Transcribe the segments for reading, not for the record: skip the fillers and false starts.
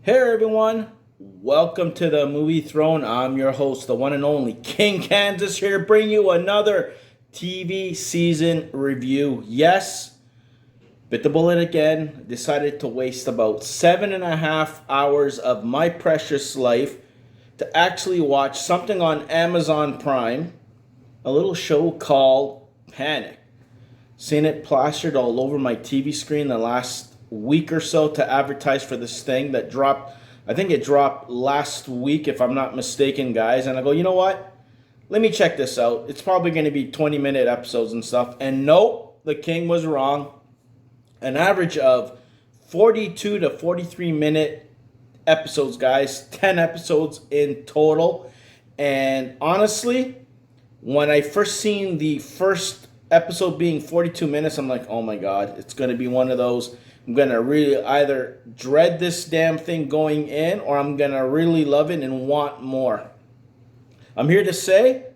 Hey everyone, welcome to the Movie Throne. I'm your host, the one and only King Kansas, here to bring you another TV season review. Yes, bit the bullet again. Decided to waste about 7.5 hours of my precious life to actually watch something on Amazon Prime, a little show called Panic. Seen it plastered all over my TV screen the last week or so to advertise for this thing that dropped. I think it dropped last week, if I'm not mistaken, guys. And I go, you know what? Let me check this out. It's probably going to be 20-minute episodes and stuff. And nope, the king was wrong. An average of 42 to 43-minute episodes, guys. 10 episodes in total. And honestly, when I first seen the first episode being 42 minutes, I'm like, oh my God, it's going to be one of those. I'm going to really either dread this damn thing going in or I'm going to really love it and want more. I'm here to say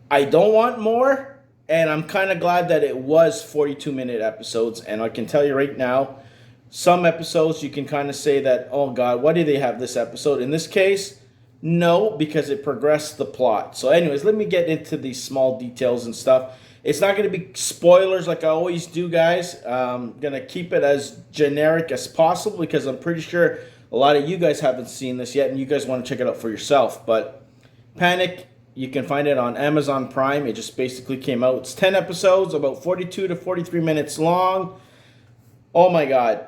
I don't want more, and I'm kind of glad that it was 42-minute episodes. And I can tell you right now, some episodes you can kind of say that, oh God, why do they have this episode? In this case, no, because it progressed the plot. So anyways, let me get into these small details and stuff. It's not going to be spoilers like I always do, guys. I'm going to keep it as generic as possible because I'm pretty sure a lot of you guys haven't seen this yet and you guys want to check it out for yourself. But Panic, you can find it on Amazon Prime. It just basically came out. It's 10 episodes, about 42 to 43 minutes long. Oh my God.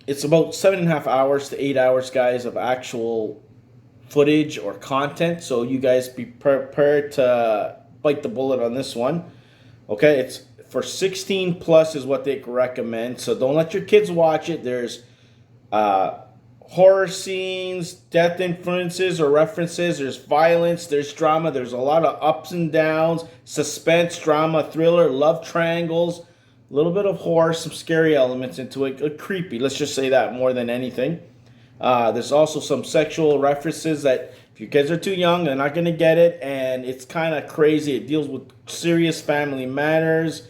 It's about 7.5 hours to 8 hours, guys, of actual footage or content. So you guys be prepared to bite the bullet on this one. Okay, it's for 16 plus is what they recommend. So don't let your kids watch it. There's horror scenes, death influences or references. There's violence. There's drama. There's a lot of ups and downs, suspense, drama, thriller, love triangles, a little bit of horror, some scary elements into it. Creepy, let's just say that more than anything. There's also some sexual references that if your kids are too young, they're not going to get it. And it's kind of crazy. It deals with serious family matters.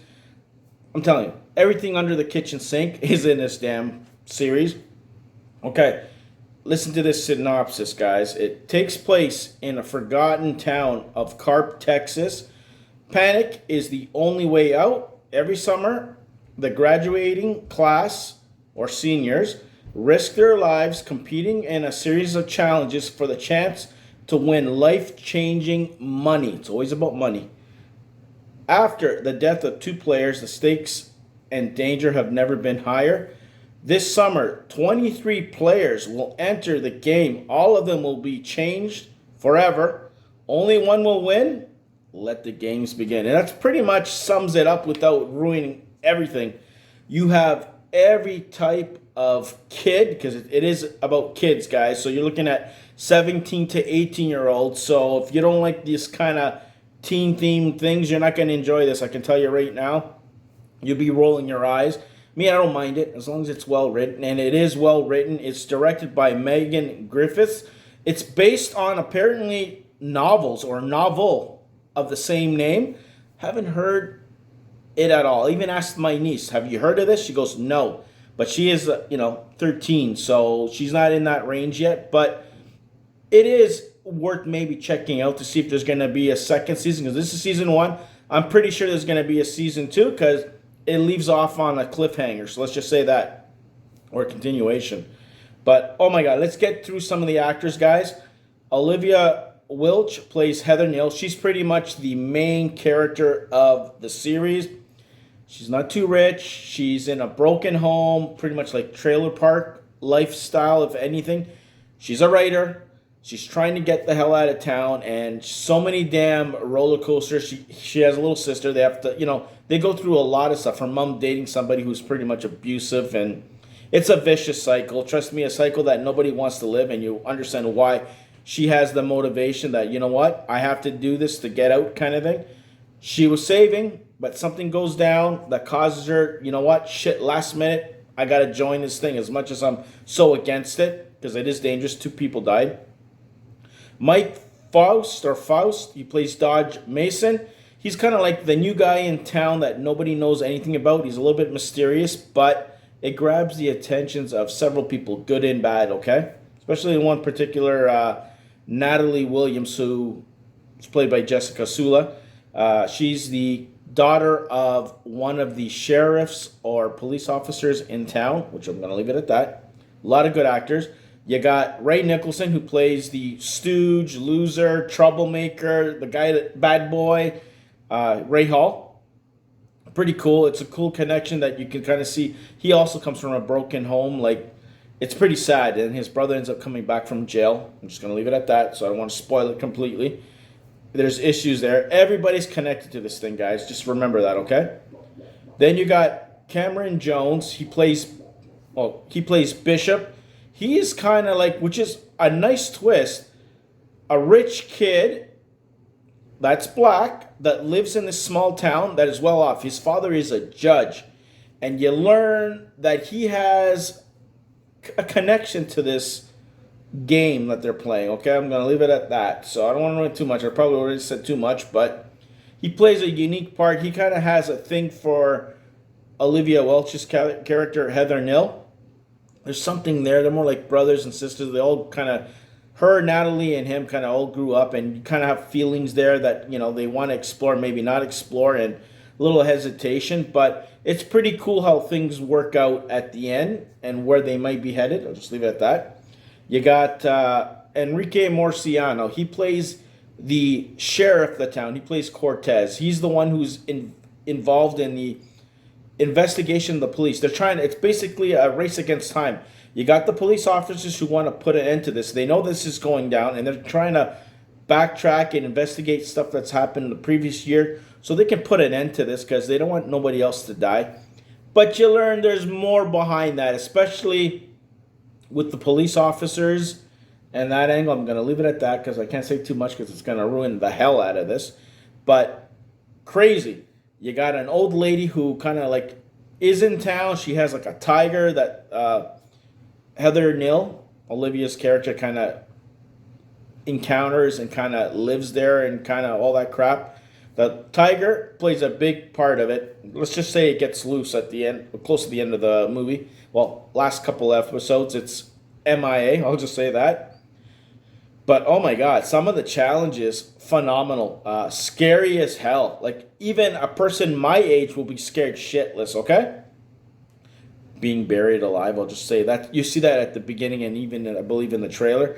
I'm telling you, everything under the kitchen sink is in this damn series. Okay, listen to this synopsis, guys. It takes place in a forgotten town of Carp, Texas. Panic is the only way out. Every summer, the graduating class or seniors risk their lives competing in a series of challenges for the chance to win life-changing money. It's always about money. After the death of two players, the stakes and danger have never been higher. This summer, 23 players will enter the game. All of them will be changed forever. Only one will win. Let the games begin. And that's pretty much sums it up without ruining everything. You have every type of kid, because it is about kids, guys. So you're looking at 17 to 18-year-olds. So if you don't like these kind of teen-themed things, you're not going to enjoy this. I can tell you right now. You'll be rolling your eyes. Me, I don't mind it as long as it's well written. And it is well written. It's directed by Megan Griffiths. It's based on apparently novels or novel of the same name. Haven't heard it at all. I even asked my niece, have you heard of this? She goes, no. But she is, 13, so she's not in that range yet. But it is worth maybe checking out to see if there's going to be a second season, because this is season 1. I'm pretty sure there's going to be a season 2 because it leaves off on a cliffhanger. So let's just say that, or a continuation. But, oh my God, let's get through some of the actors, guys. Olivia Wilch plays Heather Neal. She's pretty much the main character of the series. She's not too rich. She's in a broken home, pretty much like trailer park lifestyle, if anything. She's a writer. She's trying to get the hell out of town, and so many damn roller coasters. She has a little sister. They have to, they go through a lot of stuff. Her mom dating somebody who's pretty much abusive, and it's a vicious cycle. Trust me, a cycle that nobody wants to live, and you understand why she has the motivation that, you know what, I have to do this to get out kind of thing. She was saving, but something goes down that causes her, you know what, shit, last minute, I got to join this thing as much as I'm so against it, because it is dangerous. 2 people died. Mike Faust, he plays Dodge Mason. He's kind of like the new guy in town that nobody knows anything about. He's a little bit mysterious, but it grabs the attentions of several people, good and bad, okay? Especially in one particular, Natalie Williams, who is played by Jessica Sula. She's the daughter of one of the sheriffs or police officers in town, which I'm going to leave it at that. A lot of good actors. You got Ray Nicolson, who plays the stooge, loser, troublemaker, the guy that bad boy, Ray Hall. Pretty cool. It's a cool connection that you can kind of see. He also comes from a broken home. Like, it's pretty sad, and his brother ends up coming back from jail. I'm just going to leave it at that, so I don't want to spoil it completely. There's issues there. Everybody's connected to this thing, guys. Just remember that, okay? Then you got Cameron Jones. He plays Bishop. He is kind of like, which is a nice twist, a rich kid that's black that lives in this small town that is well off. His father is a judge. And you learn that he has a connection to this game that they're playing. Okay, I'm going to leave it at that. So I don't want to ruin too much. I probably already said too much, but he plays a unique part. He kind of has a thing for Olivia Wilch's character, Heather Nill. There's something there. They're more like brothers and sisters. They all kind of, her, Natalie, and him kind of all grew up, and you kind of have feelings there that, you know, they want to explore, maybe not explore, and a little hesitation. But it's pretty cool how things work out at the end and where they might be headed. I'll just leave it at that. You got Enrique Murciano. He plays the sheriff of the town. He plays Cortez. He's the one who's involved in the investigation of the police. They're trying. It's basically a race against time. You got the police officers who want to put an end to this. They know this is going down, and they're trying to backtrack and investigate stuff that's happened the previous year so they can put an end to this because they don't want nobody else to die. But you learn there's more behind that, especially with the police officers and that angle. I'm going to leave it at that because I can't say too much because it's going to ruin the hell out of this. But crazy. You got an old lady who kind of like is in town. She has like a tiger that Heather Nill, Olivia's character, kind of encounters and kind of lives there and kind of all that crap. The tiger plays a big part of it. Let's just say it gets loose at the end, close to the end of the movie. Well, last couple episodes, it's MIA. I'll just say that. But oh my God, some of the challenges, phenomenal. Scary as hell. Like even a person my age will be scared shitless, okay? Being buried alive, I'll just say that. You see that at the beginning and even, I believe, in the trailer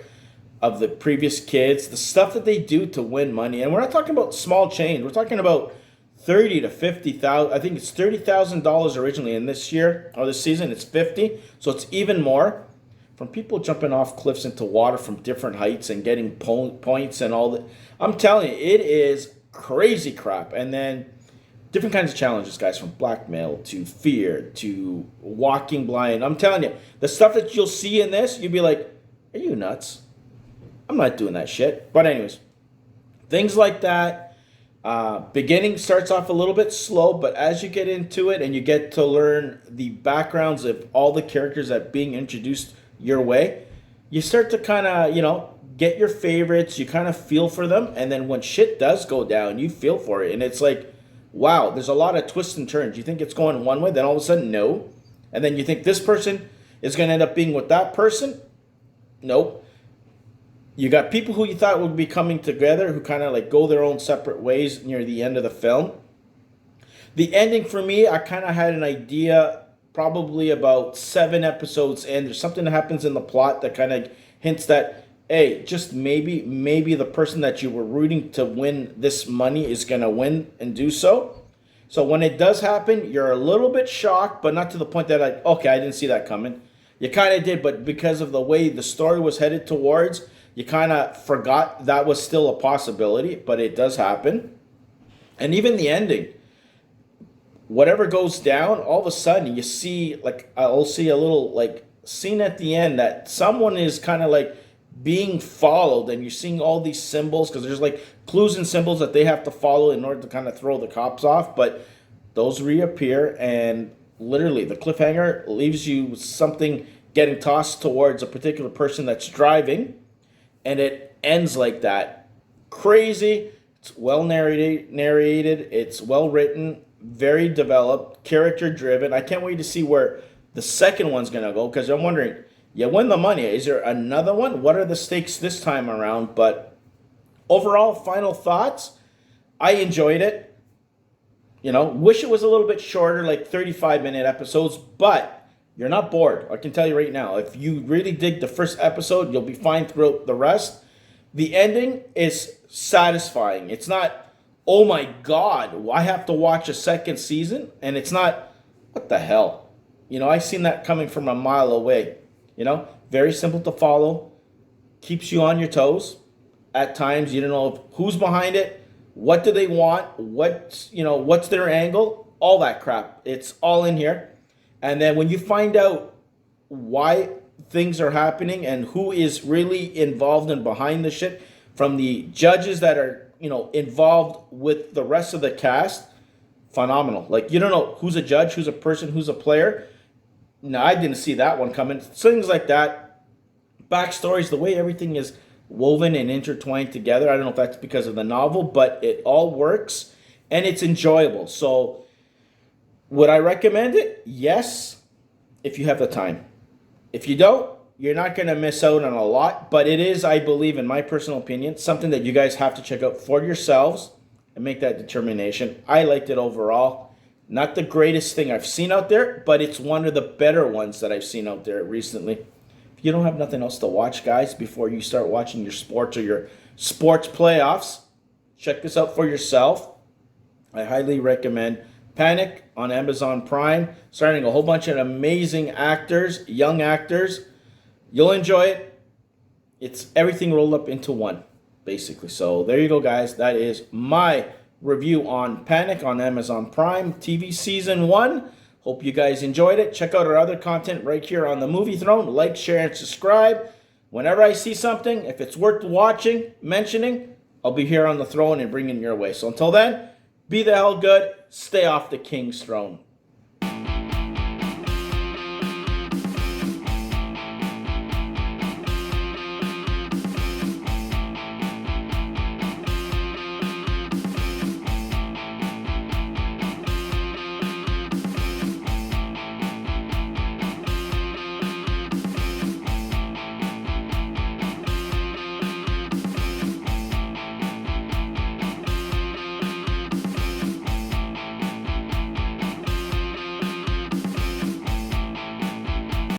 of the previous kids. The stuff that they do to win money. And we're not talking about small change. We're talking about 30 to 50,000. I think it's $30,000 originally. And this year, or this season, it's 50. So it's even more. From people jumping off cliffs into water from different heights and getting points and all that. I'm telling you, it is crazy crap. And then different kinds of challenges, guys, from blackmail to fear to walking blind. I'm telling you, the stuff that you'll see in this, you'll be like, are you nuts? I'm not doing that shit. But anyways, things like that. Beginning starts off a little bit slow, but as you get into it and you get to learn the backgrounds of all the characters that are being introduced your way, you start to kind of, you know, get your favorites. You kind of feel for them. And then when shit does go down, you feel for it. And it's like, wow, there's a lot of twists and turns. You think it's going one way, then all of a sudden, no. And then you think this person is going to end up being with that person. Nope. You got people who you thought would be coming together who kind of like go their own separate ways near the end of the film. The ending for me, I kind of had an idea probably about 7 episodes in. There's something that happens in the plot that kind of hints that, hey, just maybe the person that you were rooting to win this money is going to win and do so. So when it does happen, you're a little bit shocked, but not to the point that like, okay, I didn't see that coming. You kind of did, but because of the way the story was headed towards, you kind of forgot that was still a possibility, but it does happen. And even the ending, whatever goes down, all of a sudden you see, like, I'll see a little like scene at the end that someone is kind of like being followed, and you're seeing all these symbols because there's like clues and symbols that they have to follow in order to kind of throw the cops off, but those reappear, and literally the cliffhanger leaves you with something getting tossed towards a particular person that's driving, and it ends like that. Crazy. It's well narrated. It's well written, very developed, character driven. I can't wait to see where the second one's going to go, because I'm wondering, you win the money. Is there another one? What are the stakes this time around? But overall, final thoughts, I enjoyed it. Wish it was a little bit shorter, like 35-minute episodes, but you're not bored. I can tell you right now. If you really dig the first episode, you'll be fine throughout the rest. The ending is satisfying. It's not, oh my God, I have to watch a second season. And it's not, what the hell? I've seen that coming from a mile away. Very simple to follow. Keeps you on your toes. At times, you don't know who's behind it. What do they want? What's their angle? All that crap. It's all in here. And then when you find out why things are happening and who is really involved and behind the shit, from the judges that are, involved with the rest of the cast, phenomenal. Like, you don't know who's a judge, who's a person, who's a player. No, I didn't see that one coming. Things like that. Backstories, the way everything is woven and intertwined together. I don't know if that's because of the novel, but it all works and it's enjoyable. So would I recommend it? Yes, if you have the time. If you don't, you're not going to miss out on a lot, but it is, I believe, in my personal opinion, something that you guys have to check out for yourselves and make that determination. I liked it overall. Not the greatest thing I've seen out there, but it's one of the better ones that I've seen out there recently. You don't have nothing else to watch, guys, before you start watching your sports or your sports playoffs, check this out for yourself. I highly recommend Panic on Amazon Prime, starring a whole bunch of amazing actors, young actors. You'll enjoy it. It's everything rolled up into one, basically. So there you go, guys. That is my review on Panic on Amazon Prime, TV Season 1. Hope you guys enjoyed it. Check out our other content right here on the Movie Throne. Like, share, and subscribe. Whenever I see something, if it's worth watching, mentioning, I'll be here on the throne and bringing it your way. So until then, be the hell good. Stay off the king's throne.